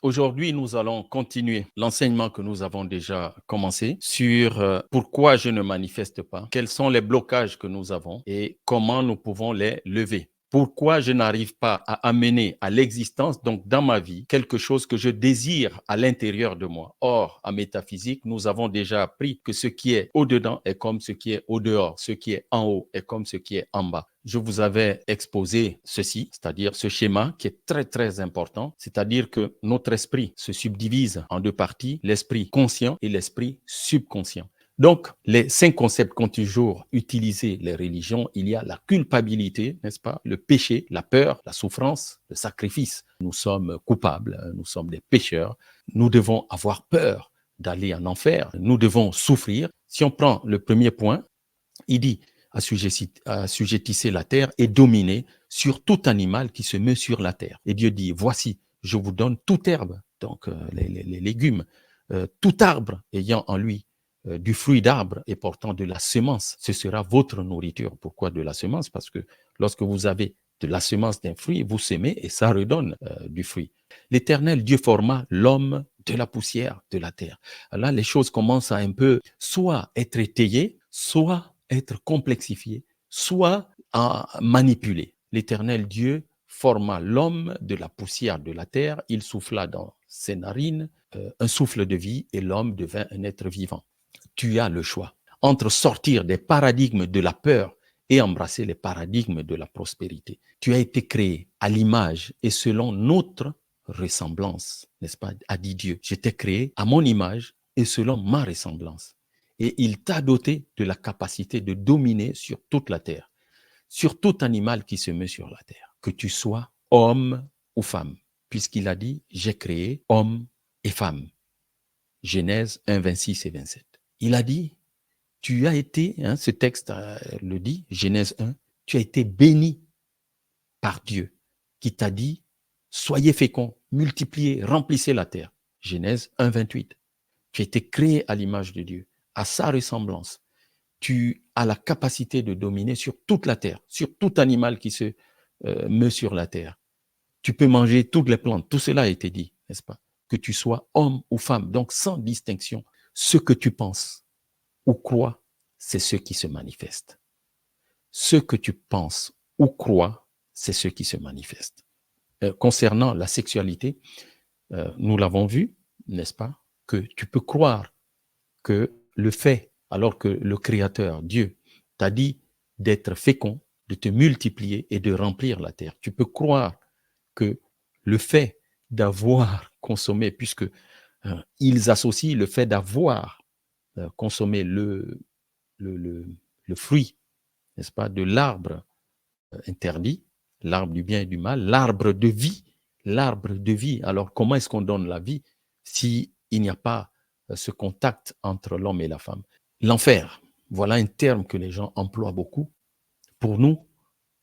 Aujourd'hui, nous allons continuer l'enseignement que nous avons déjà commencé sur pourquoi je ne manifeste pas, quels sont les blocages que nous avons et comment nous pouvons les lever. Pourquoi je n'arrive pas à amener à l'existence, donc dans ma vie, quelque chose que je désire à l'intérieur de moi. Or, en métaphysique, nous avons déjà appris que ce qui est au-dedans est comme ce qui est au-dehors, ce qui est en haut est comme ce qui est en bas. Je vous avais exposé ceci, c'est-à-dire ce schéma qui est très, très important, c'est-à-dire que notre esprit se subdivise en deux parties, l'esprit conscient et l'esprit subconscient. Donc, les 5 concepts qu'ont toujours utilisé les religions, il y a la culpabilité, n'est-ce pas, le péché, la peur, la souffrance, le sacrifice. Nous sommes coupables, nous sommes des pécheurs, nous devons avoir peur d'aller en enfer, nous devons souffrir. Si on prend le premier point, il dit assujettissez la terre et dominez sur tout animal qui se met sur la terre. Et Dieu dit, voici, je vous donne toute herbe, donc les légumes, tout arbre ayant en lui du fruit d'arbre et portant de la semence, ce sera votre nourriture. Pourquoi de la semence? Parce que lorsque vous avez de la semence d'un fruit, vous semez et ça redonne du fruit. L'Éternel Dieu forma l'homme de la poussière de la terre. Là, les choses commencent à un peu soit être étayées, soit être complexifiées, soit à manipuler. L'Éternel Dieu forma l'homme de la poussière de la terre, il souffla dans ses narines un souffle de vie et l'homme devint un être vivant. Tu as le choix entre sortir des paradigmes de la peur et embrasser les paradigmes de la prospérité. Tu as été créé à l'image et selon notre ressemblance, n'est-ce pas, a dit Dieu. Je t'ai créé à mon image et selon ma ressemblance. Et il t'a doté de la capacité de dominer sur toute la terre, sur tout animal qui se met sur la terre, que tu sois homme ou femme, puisqu'il a dit, j'ai créé homme et femme. Genèse 1, 26 et 27. Il a dit, tu as été, ce texte le dit, Genèse 1, tu as été béni par Dieu, qui t'a dit, soyez féconds, multipliez, remplissez la terre. Genèse 1, 28. Tu as été créé à l'image de Dieu, à sa ressemblance. Tu as la capacité de dominer sur toute la terre, sur tout animal qui se meut sur la terre. Tu peux manger toutes les plantes. Tout cela a été dit, n'est-ce pas? Que tu sois homme ou femme, donc sans distinction. Ce que tu penses ou crois, c'est ce qui se manifeste. Ce que tu penses ou crois, c'est ce qui se manifeste. Concernant la sexualité, nous l'avons vu, n'est-ce pas, que tu peux croire que le fait, alors que le Créateur, Dieu, t'a dit d'être fécond, de te multiplier et de remplir la terre. Tu peux croire que le fait d'avoir consommé, puisque ils associent le fait d'avoir consommé le fruit, n'est-ce pas, de l'arbre interdit, l'arbre du bien et du mal, l'arbre de vie, l'arbre de vie. Alors, comment est-ce qu'on donne la vie s'il n'y a pas ce contact entre l'homme et la femme? L'enfer, voilà un terme que les gens emploient beaucoup. Pour nous,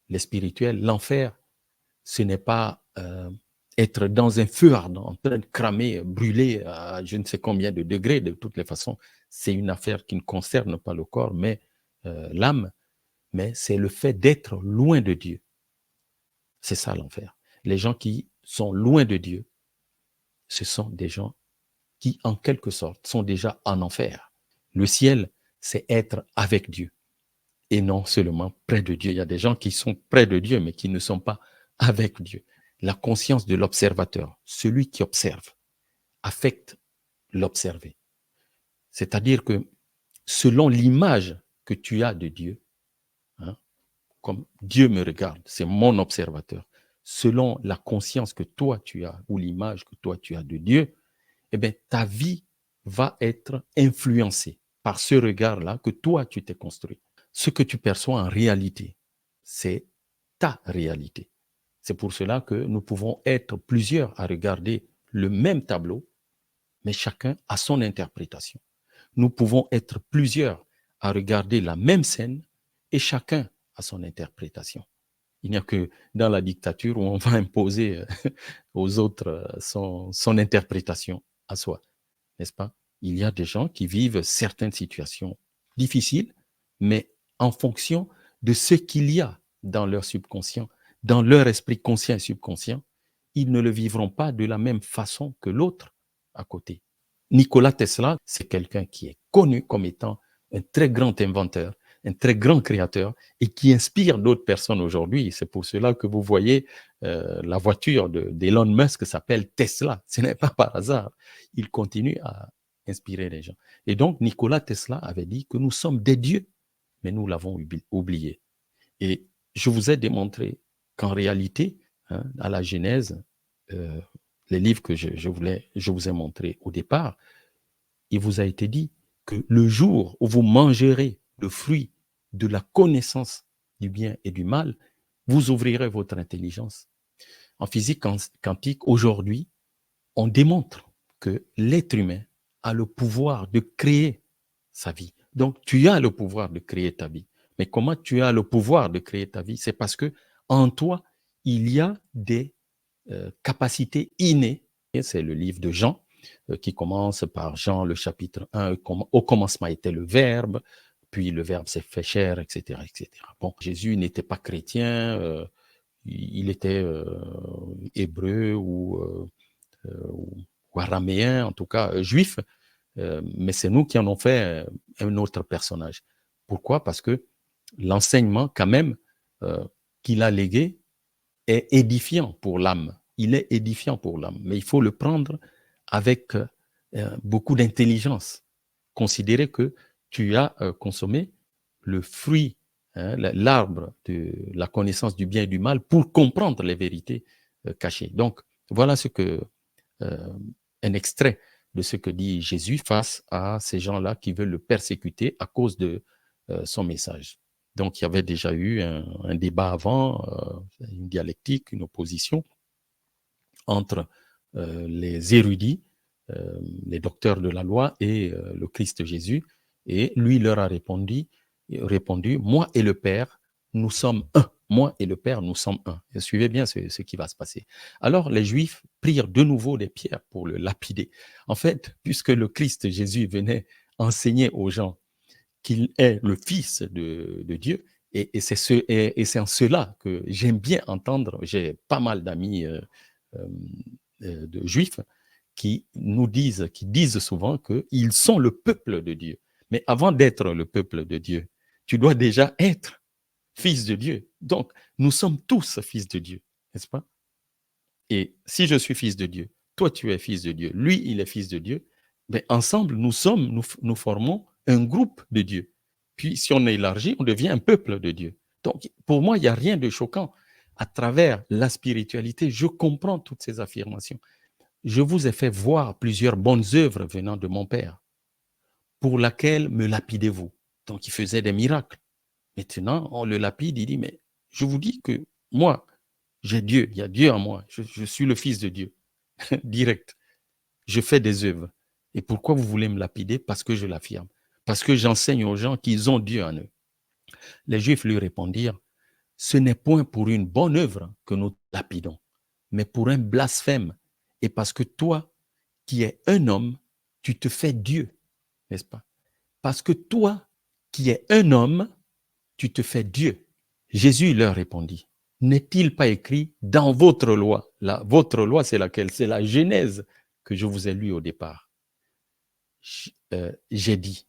les spirituels, l'enfer, ce n'est pas être dans un feu ardent, en train de cramer, brûler à je ne sais combien de degrés. De toutes les façons, c'est une affaire qui ne concerne pas le corps, mais l'âme, mais c'est le fait d'être loin de Dieu. C'est ça l'enfer. Les gens qui sont loin de Dieu, ce sont des gens qui, en quelque sorte, sont déjà en enfer. Le ciel, c'est être avec Dieu et non seulement près de Dieu. Il y a des gens qui sont près de Dieu, mais qui ne sont pas avec Dieu. La conscience de l'observateur, celui qui observe, affecte l'observé. C'est-à-dire que selon l'image que tu as de Dieu, hein, comme Dieu me regarde, c'est mon observateur, selon la conscience que toi tu as ou l'image que toi tu as de Dieu, eh bien, ta vie va être influencée par ce regard-là que toi tu t'es construit. Ce que tu perçois en réalité, c'est ta réalité. C'est pour cela que nous pouvons être plusieurs à regarder le même tableau, mais chacun a son interprétation. Nous pouvons être plusieurs à regarder la même scène et chacun a son interprétation. Il n'y a que dans la dictature où on va imposer aux autres son interprétation à soi, n'est-ce pas? Il y a des gens qui vivent certaines situations difficiles, mais en fonction de ce qu'il y a dans leur subconscient, dans leur esprit conscient et subconscient, ils ne le vivront pas de la même façon que l'autre à côté. Nikola Tesla, c'est quelqu'un qui est connu comme étant un très grand inventeur, un très grand créateur et qui inspire d'autres personnes aujourd'hui. C'est pour cela que vous voyez la voiture d'Elon Musk s'appelle Tesla. Ce n'est pas par hasard. Il continue à inspirer les gens. Et donc, Nikola Tesla avait dit que nous sommes des dieux, mais nous l'avons oublié. Et je vous ai démontré qu'en réalité, à la Genèse, les livres que je vous ai montrés au départ, il vous a été dit que le jour où vous mangerez le fruit de la connaissance du bien et du mal, vous ouvrirez votre intelligence. En physique quantique, aujourd'hui, on démontre que l'être humain a le pouvoir de créer sa vie. Donc, tu as le pouvoir de créer ta vie. Mais comment tu as le pouvoir de créer ta vie? C'est parce que en toi, il y a des capacités innées. Et c'est le livre de Jean qui commence par Jean, le chapitre 1. Au commencement était le Verbe, puis le Verbe s'est fait chair, etc., etc. Bon, Jésus n'était pas chrétien, il était hébreu ou araméen, en tout cas juif, mais c'est nous qui en avons fait un autre personnage. Pourquoi? Parce que l'enseignement, quand même, qu'il a légué est édifiant pour l'âme. Il est édifiant pour l'âme, mais il faut le prendre avec beaucoup d'intelligence. Considérer que tu as consommé le fruit, l'arbre de la connaissance du bien et du mal pour comprendre les vérités cachées. Donc, voilà ce que un extrait de ce que dit Jésus face à ces gens-là qui veulent le persécuter à cause de son message. Donc, il y avait déjà eu un débat avant, une dialectique, une opposition entre les érudits, les docteurs de la loi et le Christ Jésus. Et lui leur a répondu, moi et le Père, nous sommes un. Moi et le Père, nous sommes un. Et suivez bien ce qui va se passer. Alors, les Juifs prirent de nouveau des pierres pour le lapider. En fait, puisque le Christ Jésus venait enseigner aux gens qu'il est le Fils de Dieu, et c'est en cela que j'aime bien entendre, j'ai pas mal d'amis de Juifs qui disent souvent qu'ils sont le peuple de Dieu. Mais avant d'être le peuple de Dieu, tu dois déjà être fils de Dieu. Donc, nous sommes tous fils de Dieu, n'est-ce pas? Et si je suis fils de Dieu, toi tu es fils de Dieu, lui il est fils de Dieu, ben ensemble nous formons un groupe de Dieu. Puis si on élargit, on devient un peuple de Dieu. Donc pour moi, il n'y a rien de choquant. À travers la spiritualité, je comprends toutes ces affirmations. Je vous ai fait voir plusieurs bonnes œuvres venant de mon Père, pour laquelle me lapidez-vous. Donc il faisait des miracles. Maintenant, on le lapide, il dit, mais je vous dis que moi, j'ai Dieu, il y a Dieu en moi, je suis le Fils de Dieu, direct. Je fais des œuvres. Et pourquoi vous voulez me lapider? Parce que je l'affirme. Parce que j'enseigne aux gens qu'ils ont Dieu en eux. Les Juifs lui répondirent, ce n'est point pour une bonne œuvre que nous lapidons, mais pour un blasphème. Et parce que toi, qui es un homme, tu te fais Dieu, n'est-ce pas? Parce que toi, qui es un homme, tu te fais Dieu. Jésus leur répondit, n'est-il pas écrit dans votre loi? Votre loi, c'est laquelle? C'est la Genèse que je vous ai lue au départ. J'ai dit,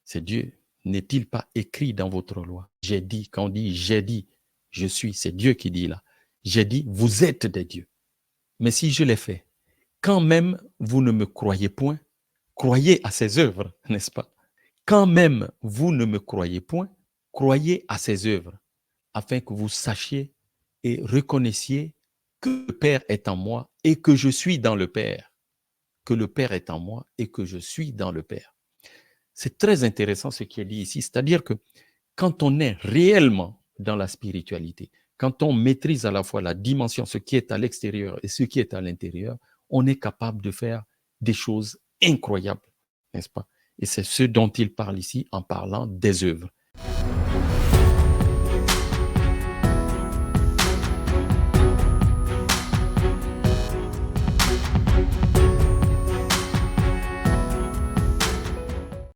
c'est Dieu, n'est-il pas écrit dans votre loi? J'ai dit, quand on dit j'ai dit, je suis, c'est Dieu qui dit là. J'ai dit, vous êtes des dieux. Mais si je l'ai fait, quand même vous ne me croyez point, croyez à ses œuvres, n'est-ce pas? Quand même vous ne me croyez point, croyez à ses œuvres, afin que vous sachiez et reconnaissiez que le Père est en moi et que je suis dans le Père. Que le Père est en moi et que je suis dans le Père. C'est très intéressant ce qui est dit ici, c'est-à-dire que quand on est réellement dans la spiritualité, quand on maîtrise à la fois la dimension, ce qui est à l'extérieur et ce qui est à l'intérieur, on est capable de faire des choses incroyables, n'est-ce pas? Et c'est ce dont il parle ici en parlant des œuvres.